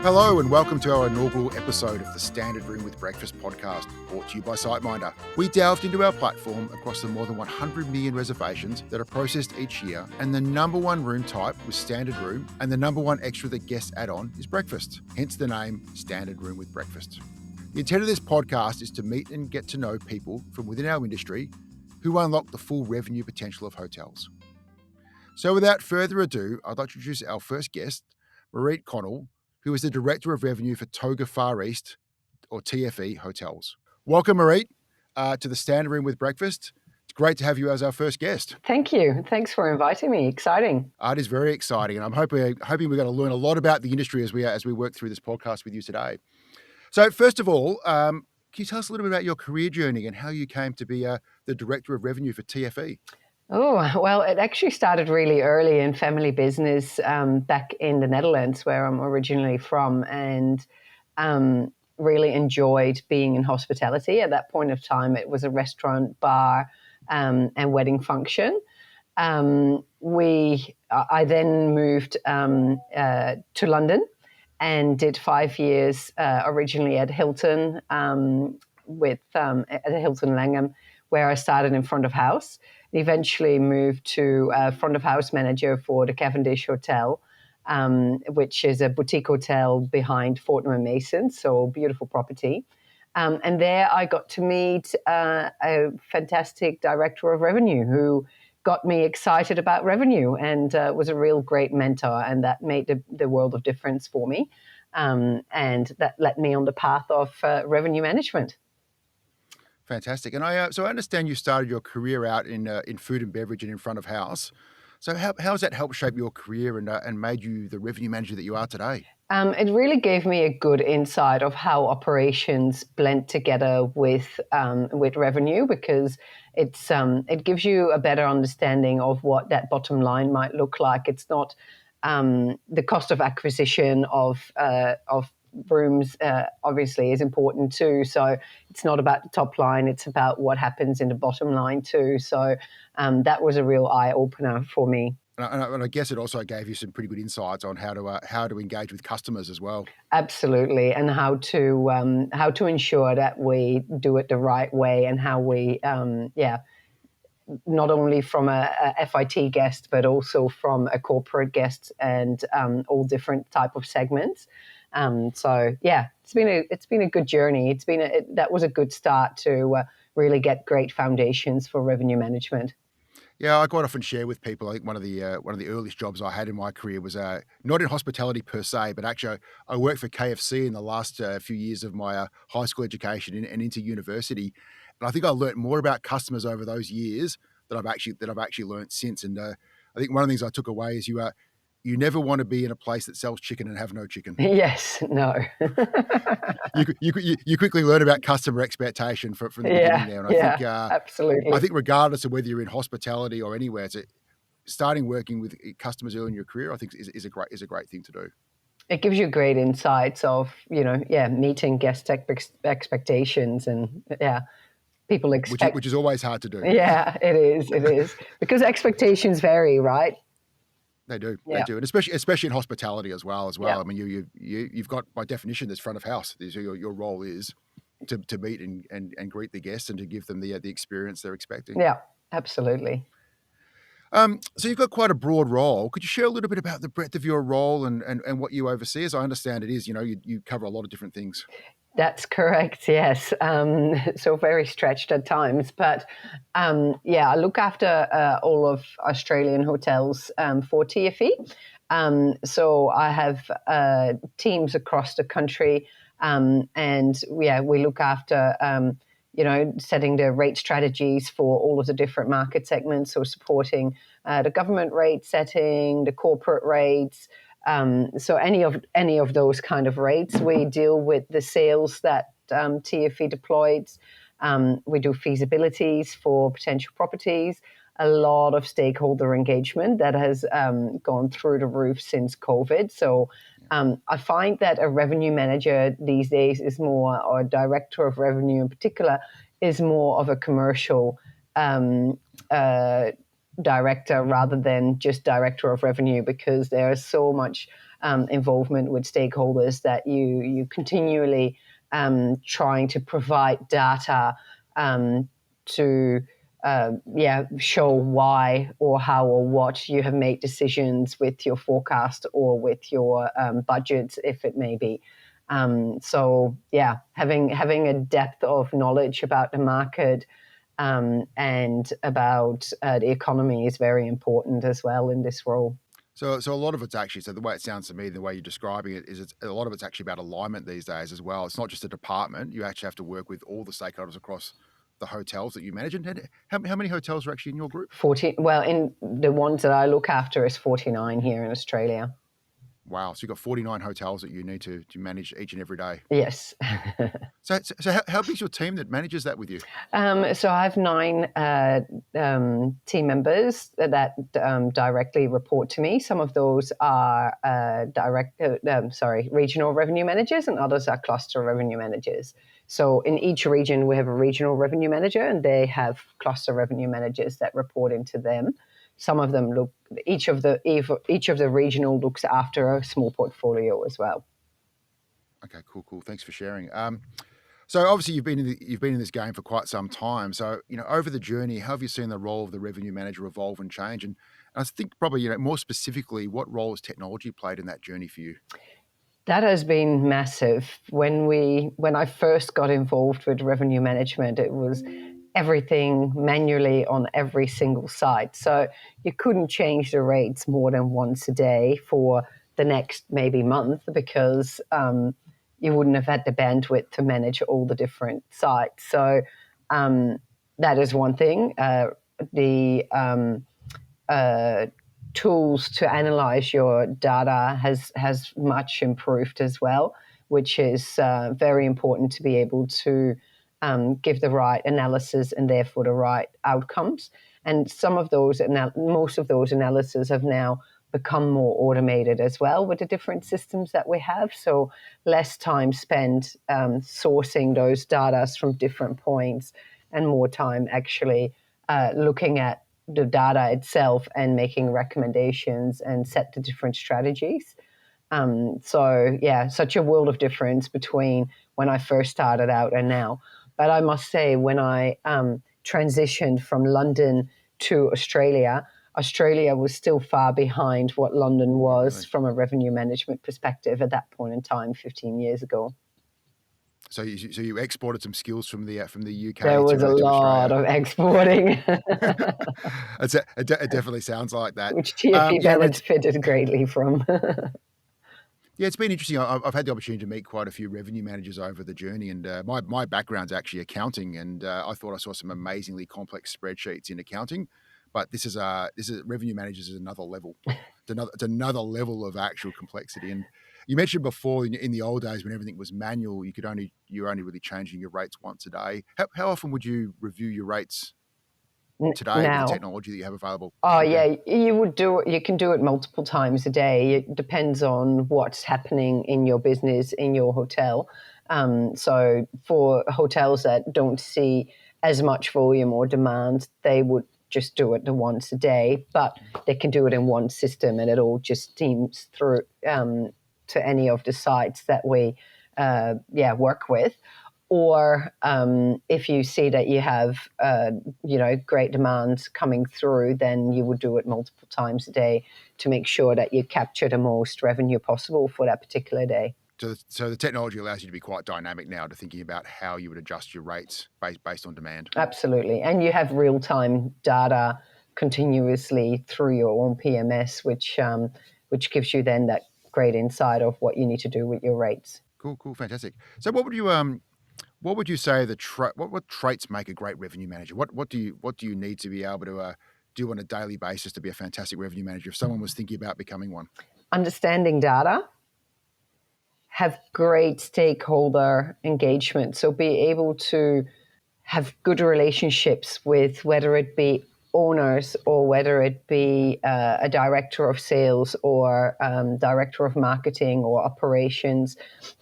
Hello and welcome to our inaugural episode of the Standard Room with Breakfast podcast, brought to you by SiteMinder. We delved into our platform across the more than 100 million reservations that are processed each year, and the number one room type was Standard Room, and the number one extra that guests add on is breakfast, hence the name Standard Room with Breakfast. The intent of this podcast is to meet and get to know people from within our industry who unlock the full revenue potential of hotels. So without further ado, I'd like to introduce our first guest, Marit Connell, who is the Director of Revenue for Toga Far East, or TFE, Hotels. Welcome, Marit, to the Standard Room with Breakfast. It's great to have you as our first guest. Thank you. Thanks for inviting me. Exciting. It is very exciting, and I'm hoping we're going to learn a lot about the industry as we work through this podcast with you today. So, first of all, can you tell us a little bit about your career journey and how you came to be the Director of Revenue for TFE? Oh, well, it actually started really early in family business back in the Netherlands, where I'm originally from, and really enjoyed being in hospitality. At that point of time, it was a restaurant, bar, and wedding function. I then moved to London and did 5 years originally at Hilton at Hilton Langham, where I started in front of house. Eventually moved to front of house manager for the Cavendish Hotel, which is a boutique hotel behind Fortnum & Mason, so beautiful property. And there I got to meet a fantastic director of revenue who got me excited about revenue and was a real great mentor, and that made the world of difference for me. And that led me on the path of revenue management. Fantastic. And I understand you started your career out in food and beverage and in front of house. So how has that helped shape your career and made you the revenue manager that you are today? It really gave me a good insight of how operations blend together with revenue, because it gives you a better understanding of what that bottom line might look like. It's not the cost of acquisition of rooms obviously is important too. So it's not about the top line, it's about what happens in the bottom line too. So that was a real eye-opener for me. And I guess it also gave you some pretty good insights on how to engage with customers as well. Absolutely, and how to ensure that we do it the right way, and how we not only from a FIT guest but also from a corporate guest, and all different type of segments. So yeah, it's been a good journey. That was a good start to really get great foundations for revenue management. Yeah, I quite often share with people. I think one of the earliest jobs I had in my career was not in hospitality per se, but actually I worked for KFC in the last few years of my high school education and into university. And I think I learnt more about customers over those years that I've actually learnt since. And I think one of the things I took away is you never want to be in a place that sells chicken and have no chicken. Yes, no. you quickly learn about customer expectation from the beginning there. And I think absolutely. I think regardless of whether you're in hospitality or anywhere, starting working with customers early in your career, I think is a great thing to do. It gives you great insights of meeting guest expectations, and people expect, which is always hard to do. Yeah, it is because expectations vary, right? They do, Yeah. and especially in hospitality as well. Yeah. I mean, you've got, by definition, this front of house. Your role is to meet and greet the guests and to give them the experience they're expecting. Yeah, absolutely. So you've got quite a broad role. Could you share a little bit about the breadth of your role and what you oversee? As I understand it is, you cover a lot of different things. That's correct, yes. So very stretched at times. But I look after all of Australian hotels for TFE. So I have teams across the country, and we look after setting the rate strategies for all of the different market segments. So supporting the government rate setting, the corporate rates. So any of those kind of rates, we deal with the sales that TFE deploys. We do feasibilities for potential properties. A lot of stakeholder engagement that has gone through the roof since COVID. So I find that a revenue manager these days is more, or a director of revenue in particular, is more of a commercial director rather than just director of revenue, because there is so much involvement with stakeholders, that you continually trying to provide data to show why or how or what you have made decisions with your forecast or with your budgets, if it may be. Having a depth of knowledge about the market and about the economy is very important as well in this role. So a lot of it's actually, so the way it sounds to me, the way you're describing it, is a lot of it's actually about alignment these days as well. It's not just a department. You actually have to work with all the stakeholders across the hotels that you manage. And how many hotels are actually in your group? 40. Well, in the ones that I look after is 49 here in Australia. Wow. So you've got 49 hotels that you need to manage each and every day. Yes. So how big is your team that manages that with you? So I have 9 team members that directly report to me. Some of those are regional revenue managers, and others are cluster revenue managers. So in each region, we have a regional revenue manager, and they have cluster revenue managers that report into them. Some of them each of the regional looks after a small portfolio as well. Okay, cool. Thanks for sharing. So obviously you've been in this game for quite some time. So over the journey, how have you seen the role of the revenue manager evolve and change? And I think probably more specifically, what role has technology played in that journey for you? That has been massive. When I first got involved with revenue management, it was everything manually on every single site. So you couldn't change the rates more than once a day for the next maybe month, because you wouldn't have had the bandwidth to manage all the different sites. So that is one thing. The tools to analyze your data has much improved as well, which is very important to be able to give the right analysis and therefore the right outcomes. And most of those analyses have now become more automated as well with the different systems that we have. So less time spent sourcing those data from different points, and more time actually looking at the data itself and making recommendations and set the different strategies. Such a world of difference between when I first started out and now. But I must say, when I transitioned from London to Australia was still far behind what London was from a revenue management perspective at that point in time, 15 years ago. So you exported some skills from the UK. There was a lot of exporting. It definitely sounds like that. Which TFE benefited greatly from. Yeah, it's been interesting. I've had the opportunity to meet quite a few revenue managers over the journey, and my background's actually accounting, and I thought I saw some amazingly complex spreadsheets in accounting. But this is revenue managers is another level. It's another level of actual complexity. And you mentioned before in the old days when everything was manual, you're only really changing your rates once a day. How often would you review your rates today with the technology that you have available? You can do it multiple times a day. It depends on what's happening in your business, in your hotel. So for hotels that don't see as much volume or demand, they would just do it once a day, but they can do it in one system, and it all just steams through to any of the sites that we work with. Or if you see that you have great demand coming through, then you would do it multiple times a day to make sure that you capture the most revenue possible for that particular day. So the technology allows you to be quite dynamic now to thinking about how you would adjust your rates based on demand. Absolutely. And you have real-time data continuously through your own PMS, which gives you then that great insight of what you need to do with your rates. Cool, fantastic. So what would you say what traits make a great revenue manager? What do you need to be able to do on a daily basis to be a fantastic revenue manager if someone was thinking about becoming one? Understanding data, have great stakeholder engagement. So be able to have good relationships with, whether it be owners or whether it be a director of sales or director of marketing or operations.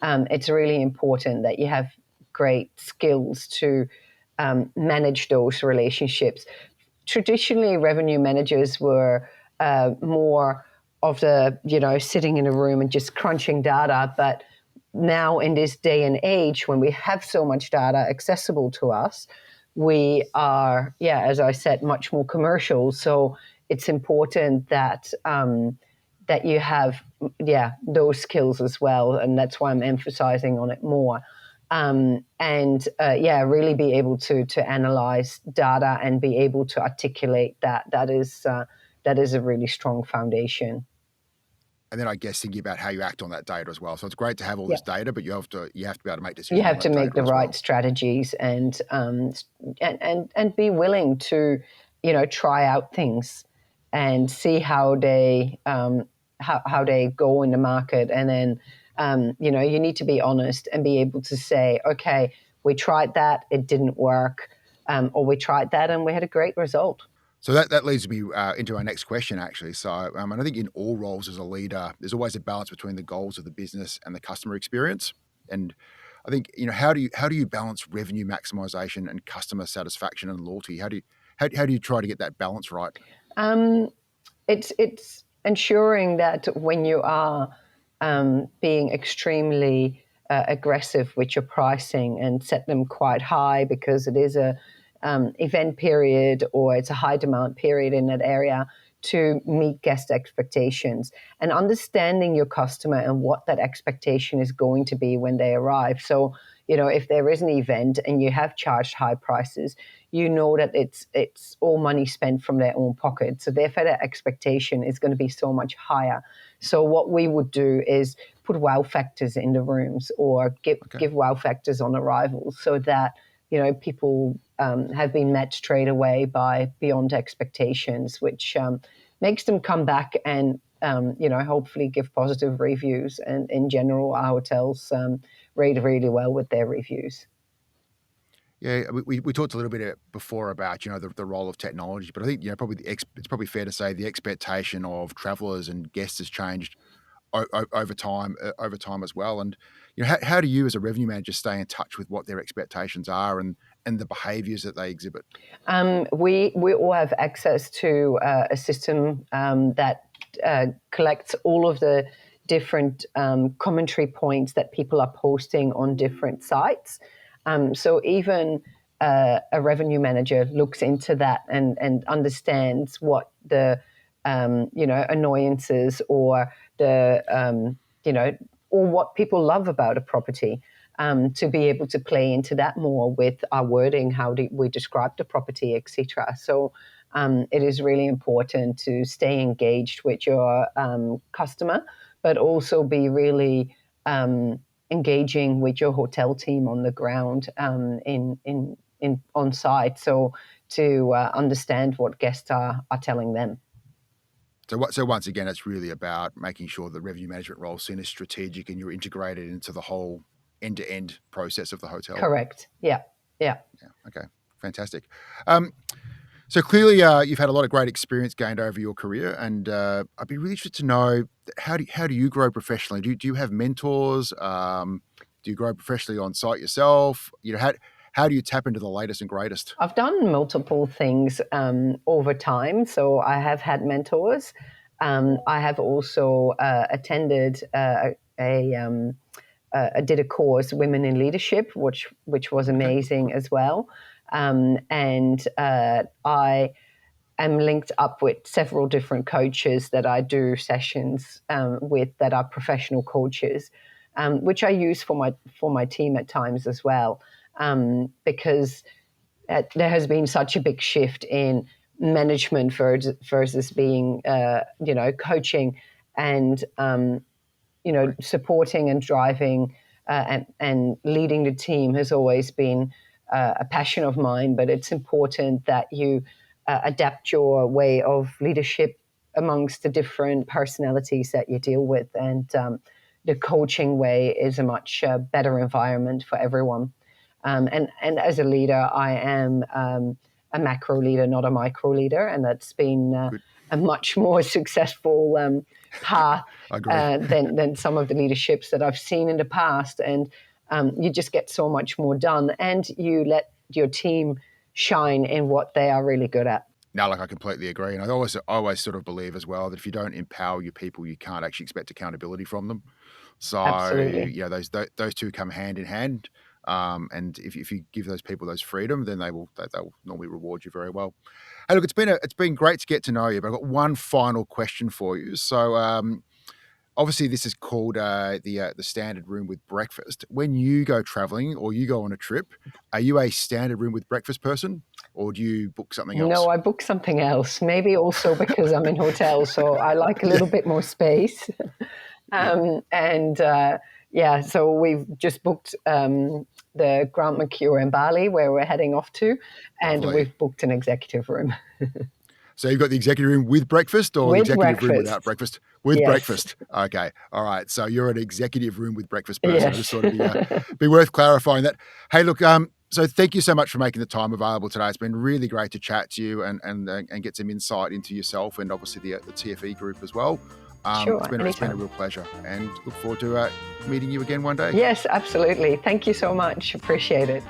It's really important that you have great skills to manage those relationships. Traditionally, revenue managers were more of the, sitting in a room and just crunching data. But now in this day and age, when we have so much data accessible to us, we are, as I said, much more commercial. So it's important that that you have, those skills as well. And that's why I'm emphasizing on it more. Really be able to analyze data and be able to articulate that. That is a really strong foundation. And then I guess thinking about how you act on that data as well. So it's great to have all this data, but you have to be able to make decisions. You have to make the right strategies and be willing to, try out things and see how they how they go in the market. And then you need to be honest and be able to say, okay, we tried that, it didn't work, or we tried that and we had a great result. So that leads me into our next question, actually. So and I think in all roles as a leader, there's always a balance between the goals of the business and the customer experience. And I think, how do you balance revenue maximization and customer satisfaction and loyalty? How do you try to get that balance right? It's ensuring that when you are being extremely aggressive with your pricing and set them quite high because it is a event period or it's a high demand period in that area, to meet guest expectations and understanding your customer and what that expectation is going to be when they arrive. So, if there is an event and you have charged high prices, that it's all money spent from their own pocket. So therefore their expectation is going to be so much higher. So what we would do is put wow factors in the rooms or give wow factors on arrivals so that, people have been met straight away by beyond expectations, which makes them come back and, hopefully give positive reviews. And in general, our hotels rate really well with their reviews. Yeah, we talked a little bit before about, the role of technology, but I think, probably it's probably fair to say the expectation of travelers and guests has changed over time as well. And how do you as a revenue manager stay in touch with what their expectations are and the behaviors that they exhibit? We all have access to a system that collects all of the different commentary points that people are posting on different sites. So even a revenue manager looks into that and understands what the annoyances or the or what people love about a property, to be able to play into that more with our wording, how do we describe the property, etc. So it is really important to stay engaged with your customer, but also be really engaging with your hotel team on the ground in on site, so to understand what guests are telling them. So once again, it's really about making sure the revenue management role is seen as strategic and you're integrated into the whole end-to-end process of the hotel. Correct. Yeah. Okay. Fantastic. So clearly, you've had a lot of great experience gained over your career, and I'd be really interested to know how do you grow professionally? Do you have mentors? Do you grow professionally on site yourself? How do you tap into the latest and greatest? I've done multiple things over time. So I have had mentors. I have also attended did a course, Women in Leadership, which was amazing as well. And I am linked up with several different coaches that I do sessions with that are professional coaches, which I use for my team at times as well. Because there has been such a big shift in management versus being, coaching and, supporting and driving and leading the team has always been a passion of mine. But it's important that you adapt your way of leadership amongst the different personalities that you deal with. And the coaching way is a much better environment for everyone. And as a leader, I am a macro leader, not a micro leader, and that's been a much more successful path than some of the leaderships that I've seen in the past. And you just get so much more done, and you let your team shine in what they are really good at. No, like I completely agree. And I always sort of believe as well that if you don't empower your people, you can't actually expect accountability from them. So, Absolutely. those two come hand in hand. And if you give those people those freedom, then they'll normally reward you very well. Hey, look, it's been great to get to know you, but I've got one final question for you. So, obviously, this is called the standard room with breakfast. When you go traveling or you go on a trip, are you a standard room with breakfast person, or do you book something No, else? I booked something else. Maybe also because I'm in hotels, so I like a Yeah, little bit more space. yeah, And yeah, so we've just booked the Grant Mercure in Bali, where we're heading off to, and lovely. we've booked an executive room So you've got the executive room with breakfast or the with executive room without breakfast. breakfast? With Yes, breakfast. Okay. All right. So you're an executive room with breakfast person. I just yes. thought it'd be worth clarifying that. Hey, look, so thank you so much for making the time available today. It's been really great to chat to you and get some insight into yourself and obviously the TFE group as well. Sure, It's been a anytime. real pleasure and look forward to meeting you again one day. Yes, absolutely. Thank you so much. Appreciate it.